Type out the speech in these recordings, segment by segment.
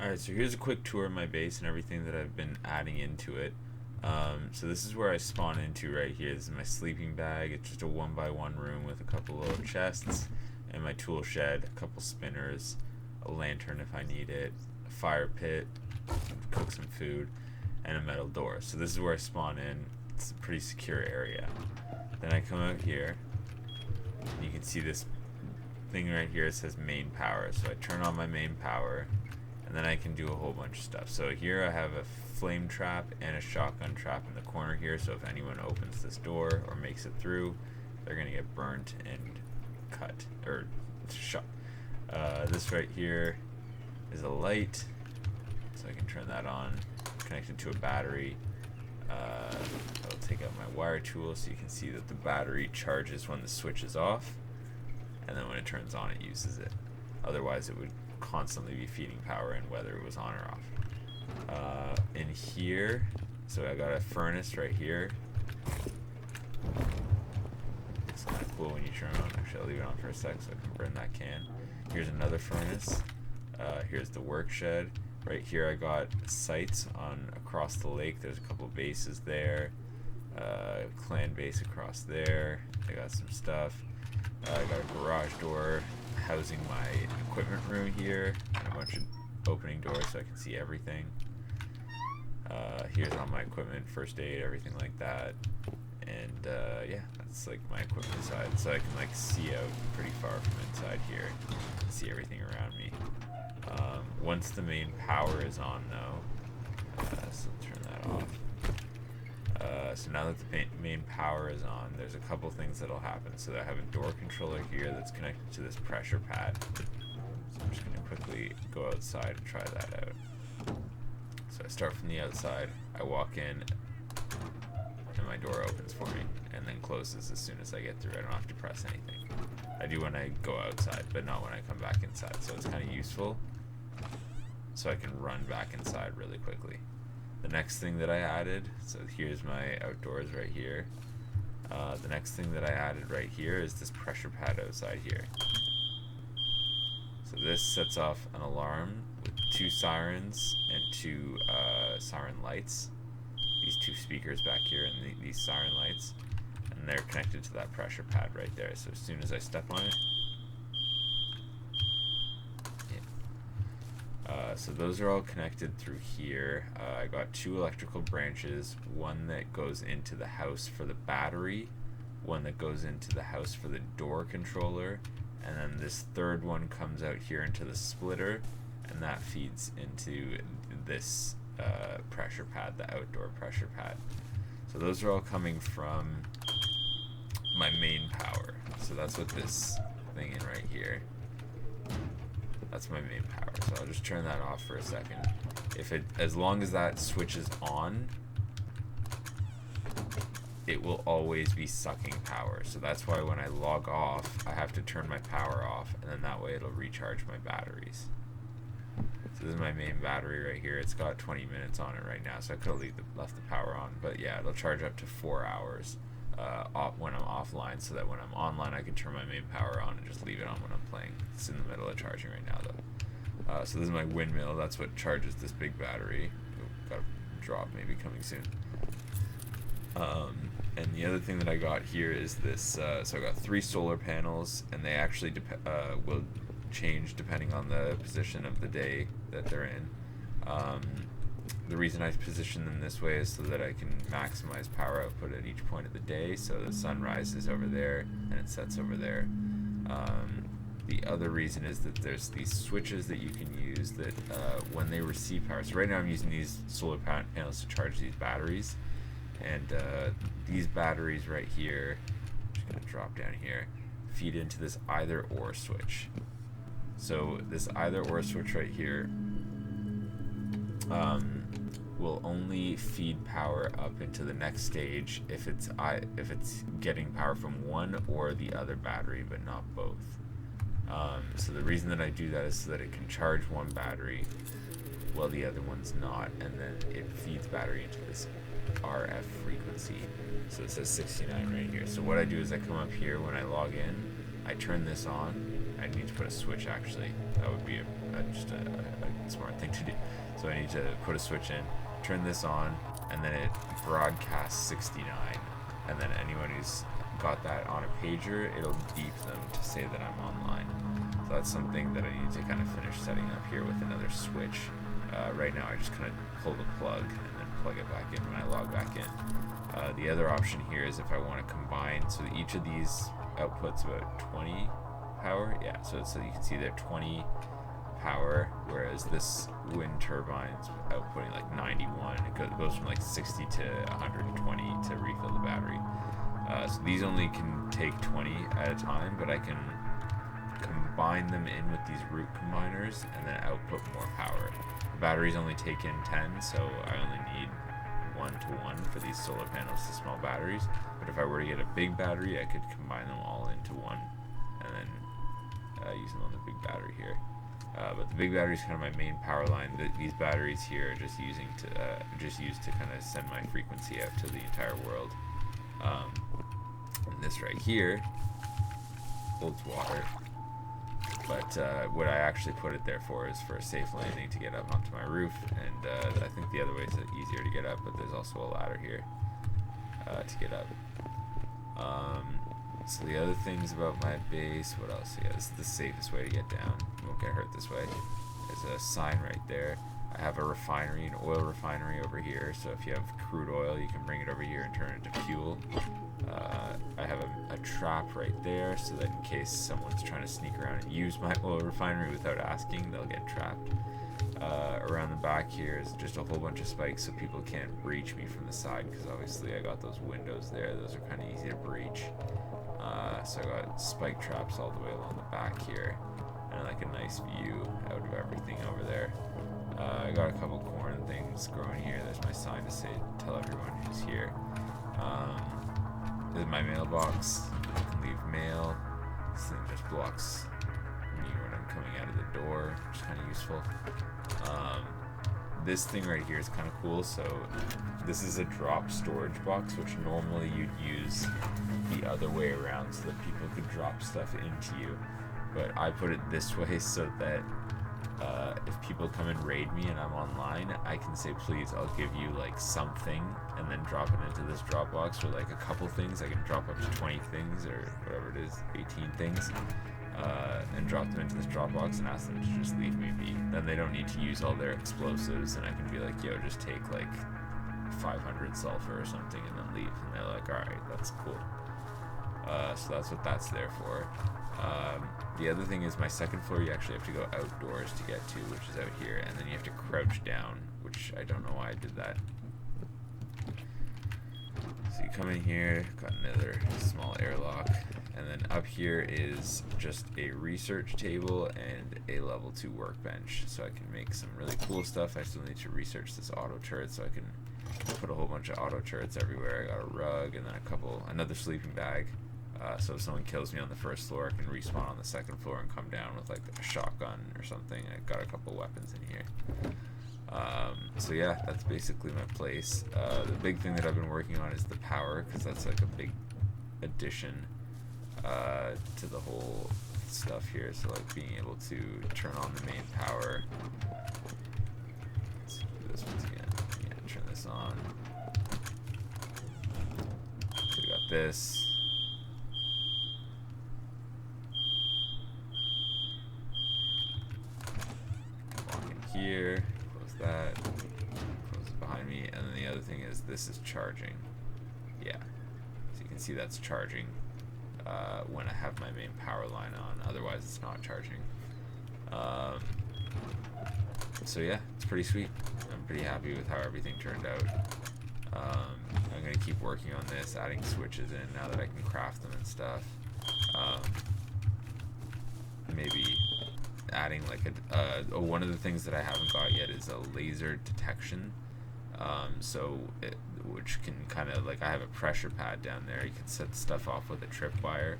Alright, so here's a quick tour of my base and everything that I've been adding into it. So this is where I spawn into right here. This is my sleeping bag. It's just a 1x1 room with a couple little chests and my tool shed, a couple spinners, a lantern if I need it, a fire pit, cook some food, and a metal door. So this is where I spawn in. It's a pretty secure area. Then I come out here, and you can see this thing right here. It says main power. So I turn on my main power, and then I can do a whole bunch of stuff. So here I have a flame trap and a shotgun trap in the corner here, so if anyone opens this door or makes it through, they're gonna get burnt and cut or shot. This right here is a light, so I can turn that on, connect it to a battery. I'll take out my wire tool so you can see that the battery charges when the switch is off, and then when it turns on it uses it. Otherwise it would constantly be feeding power in whether it was on or off. In here, so I got a furnace right here. It's kind of cool when you turn it on. Actually, I'll leave it on for a sec so I can burn that can. Here's another furnace. Here's the work shed. Right here I got sites on across the lake. There's a couple bases there. Clan base across there. I got some stuff. I got a garage door housing my equipment room here, and a bunch of opening doors so I can see everything. Here's all my equipment, first aid, everything like that. And yeah, that's like my equipment side, so I can like see out pretty far from inside here, see everything around me. Once the main power is on though, so turn that off. So now that the main power is on, there's a couple things that'll happen. So I have a door controller here that's connected to this pressure pad. So I'm just going to quickly go outside and try that out. So I start from the outside, I walk in, and my door opens for me, and then closes as soon as I get through. I don't have to press anything. I do when I go outside, but not when I come back inside. So it's kind of useful, so I can run back inside really quickly. The next thing that I added, so here's my outdoors right here. The next thing that I added right here is this pressure pad outside here. So this sets off an alarm with 2 sirens and 2 siren lights. These 2 speakers back here and these siren lights. And they're connected to that pressure pad right there. So as soon as I step on it, so those are all connected through here. I got 2 electrical branches, one that goes into the house for the battery, one that goes into the house for the door controller, and then this third one comes out here into the splitter, and that feeds into this pressure pad, the outdoor pressure pad. So those are all coming from my main power. So that's what this thing in right here. That's my main power, so I'll just turn that off for a second. As long as that switch is on, it will always be sucking power. So that's why when I log off, I have to turn my power off, and then that way it'll recharge my batteries. So this is my main battery right here. It's got 20 minutes on it right now, so I could have left the power on, but yeah, it'll charge up to 4 hours when I'm offline, so that when I'm online I can turn my main power on and just leave it on when I'm playing. It's in the middle of charging right now though. So this is my windmill. That's what charges this big battery. Got a drop maybe coming soon. And the other thing that I got here is this. So I got 3 solar panels, and they actually will change depending on the position of the day that they're in. The reason I position them this way is so that I can maximize power output at each point of the day. So the sun rises over there and it sets over there. The other reason is that there's these switches that you can use that when they receive power. So right now I'm using these solar panels to charge these batteries. And these batteries right here, I'm just going to drop down here, feed into this either or switch. So this either or switch right here will only feed power up into the next stage if it's getting power from one or the other battery, but not both. So the reason that I do that is so that it can charge one battery while the other one's not, and then it feeds battery into this RF frequency. So it says 69 right here. So what I do is I come up here when I log in, I turn this on, I need to put a switch actually. That would be just a smart thing to do. So I need to put a switch in, turn this on, and then it broadcasts 69. And then anyone who's got that on a pager, it'll beep them to say that I'm online. So that's something that I need to kind of finish setting up here with another switch. Right now I just kind of pull the plug and then plug it back in when I log back in. The other option here is if I want to combine, so each of these outputs about 20 power. Yeah, so you can see they're 20 power, whereas this wind turbine's outputting like 91. It goes from like 60 to 120 to refill the battery. So these only can take 20 at a time, but I can combine them in with these root combiners and then output more power. The batteries only take in 10, so I only need 1-to-1 for these solar panels to small batteries. But if I were to get a big battery, I could combine them all into one and then use them on the big battery here. But the big battery is kind of my main power line. These batteries here are just used to kind of send my frequency out to the entire world. And this right here holds water. But what I actually put it there for is for a safe landing to get up onto my roof, and I think the other way is easier to get up, but there's also a ladder here to get up. So the other things about my base, what else? Yeah, this is the safest way to get down. You won't get hurt this way. There's a sign right there. I have a refinery, an oil refinery over here, so if you have crude oil, you can bring it over here and turn it into fuel. I have a trap right there, so that in case someone's trying to sneak around and use my oil refinery without asking, they'll get trapped. Around the back here is just a whole bunch of spikes so people can't breach me from the side, because obviously I got those windows there. Those are kind of easy to breach. So I got spike traps all the way along the back here, and like a nice view out of everything over there. I got a couple corn things growing here. There's my sign to tell everyone who's here. There's my mailbox. I can leave mail. This thing just blocks me when I'm coming out of the door, which is kind of useful. This thing right here is kind of cool. So this is a drop storage box, which normally you'd use the other way around so that people could drop stuff into you. But I put it this way so that if people come and raid me and I'm online, I can say, please, I'll give you like something, and then drop it into this drop box, or like a couple things. I can drop up to 20 things, or whatever it is, 18 things, and drop them into this drop box and ask them to just leave me be. Then they don't need to use all their explosives, and I can be like, yo, just take like 500 sulfur or something and then leave. And they're like, alright, that's cool. So that's what that's there for. The other thing is my second floor, you actually have to go outdoors to get to, which is out here, and then you have to crouch down, which I don't know why I did that. So you come in here, got another small airlock, and then up here is just a research table and a level 2 workbench, so I can make some really cool stuff. I still need to research this auto turret, so I can put a whole bunch of auto turrets everywhere. I got a rug and then another sleeping bag. So if someone kills me on the first floor, I can respawn on the second floor and come down with like a shotgun or something. I got a couple weapons in here. So yeah, that's basically my place. The big thing that I've been working on is the power, because that's like a big addition to the whole stuff here. So like being able to turn on the main power. Let's do this once again. Yeah, turn this on. So we got this. Here, close that, close it behind me, and then the other thing is this is charging. Yeah, so you can see that's charging when I have my main power line on, otherwise it's not charging. So yeah, it's pretty sweet. I'm pretty happy with how everything turned out. I'm going to keep working on this, adding switches in now that I can craft them and stuff. Maybe adding like one of the things that I haven't got yet is a laser detection, which can kind of like, I have a pressure pad down there. You can set stuff off with a tripwire,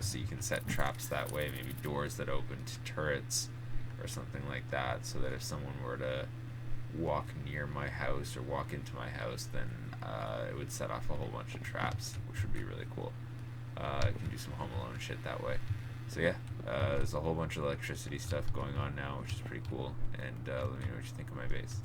so you can set traps that way, maybe doors that open to turrets or something like that, so that if someone were to walk near my house or walk into my house, then it would set off a whole bunch of traps, which would be really cool. I can do some Home Alone shit that way. So yeah, there's a whole bunch of electricity stuff going on now, which is pretty cool. And let me know what you think of my base.